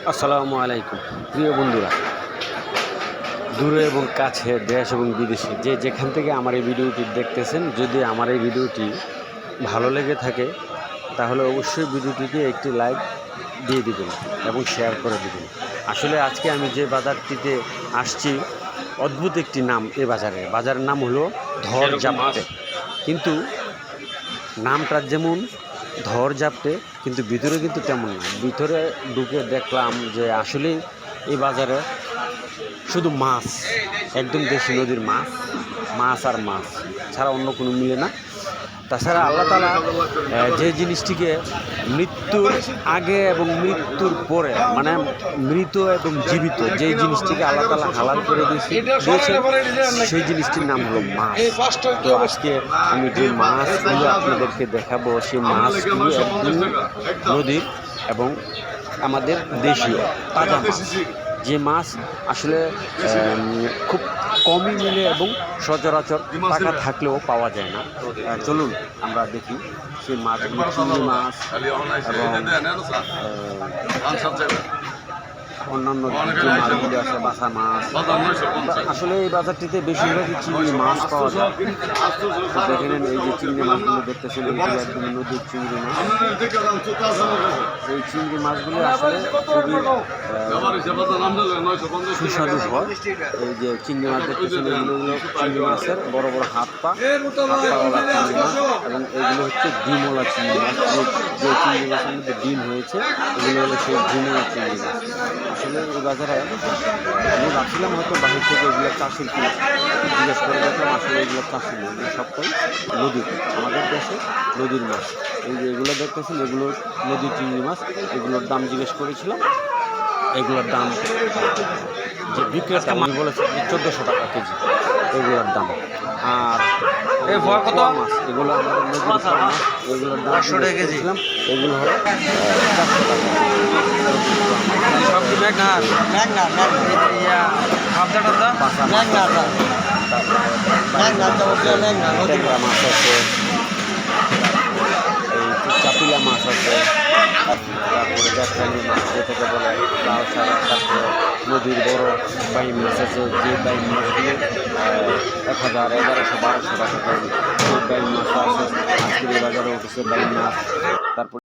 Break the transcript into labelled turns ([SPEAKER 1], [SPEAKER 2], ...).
[SPEAKER 1] আসসালামু আলাইকুম প্রিয় বন্ধুরা, দূরে এবং কাছে, দেশ এবং বিদেশে যে যেখান থেকে আমার এই ভিডিওটি দেখতেছেন, যদি আমার এই ভিডিওটি ভালো লেগে থাকে তাহলে অবশ্যই ভিডিওটিকে একটি লাইক দিয়ে দিবেন এবং শেয়ার করে দিবেন। আসলে আজকে আমি যে বাজারটিতে আসছি, অদ্ভুত একটি নাম এ বাজারের নাম হলো ধরজাপ্তে। কিন্তু নামটা যেমন ধরজাপ্তে, কিন্তু ভিতরে কিন্তু তেমন না। ভিতরে ঢুকে দেখলাম যে আসলেই এই বাজারে শুধু মাছ, একদম দেশি নদীর মাছ, মাছ আর মাছ ছাড়া অন্য কোনো মিলে না। তাছাড়া আল্লাহ তাআলা যে জিনিসটিকে মৃত্যুর আগে এবং মৃত্যুর পরে, মানে মৃত এবং জীবিত যেই জিনিসটিকে আল্লাহ তাআলা হালাল করে দিয়েছেন, সেই জিনিসটির নাম হলো মাছ। তো আজকে আমি যে মাছগুলো আপনাদেরকে দেখাবো, সেই মাছগুলো একদম নদীর এবং আমাদের দেশীয় তাজা মাছ, যে মাছ আসলে খুব কমই মিলে এবং সচরাচর টাকা থাকলেও পাওয়া যায় না। চলুন আমরা দেখি সেই মাছগুলো, চিংড়ি মাছ এবং অন্যান্য যে মাছগুলি আছে, বাসা মাছ। আসলে এই বাজারটিতে বেশিরভাগই চিংড়ি মাছ পাওয়া যায়। তো দেখে নেন, এই যে চিংড়ি মাছগুলো দেখতেছেন, এইগুলো একদম নদীর চিংড়ি মাছ। এই চিংড়ি মাছগুলো আসলে খুবই সুস্বাদু হয়। এই যে চিংড়ি মাছ দেখতেছেন, এগুলো হলো চিংড়ি মাছের বড় বড় হাত পাওয়ালা চিংড়ি মাছ, এবং এগুলো হচ্ছে ডিমওয়ালা চিংড়ি মাছ। যে চিংড়ি মাছের মধ্যে ডিম হয়েছে, এগুলো হলো সেই ডিমওয়ালা চিংড়ি মাছ। আসলে এই বাজারে আমি ভাবছিলাম হয়তো বাহির থেকে এগুলো চাষের কিনা, জিজ্ঞেস করে দেখলাম আসলে এগুলো চাষের না, এগুলো সবটাই নদীর, আমাদের দেশে নদীর মাছ। এই যে এগুলো দেখতেছেন, এগুলো নদীর চিংড়ি মাছ। এগুলোর দাম জিজ্ঞেস করেছিলাম, এগুলোর দাম যে বিক্রেতা আমি বলেছি 1400 টাকা কেজি এগুলোর দাম। আর কত মাছ, এগুলো আমাদের নদীর মাছ, এগুলোর দাম 500 টাকা কেজি। এগুলো হলো 400 টাকা। ট্যাংরা মাছ আছে, এই চাপিলা মাছ আছে, তারপরে জাফরানি মাছ যেটাকে বলে লাল শাক, তারপরে নদীর বড় বাইম মাছ আছে, যে বাইম মাছগুলো 1000, 1100, 1200 টাকা করে। সেই বাইম মাছ আছে, আজকের এই বাজারে উঠেছে বাইম মাছ। তারপর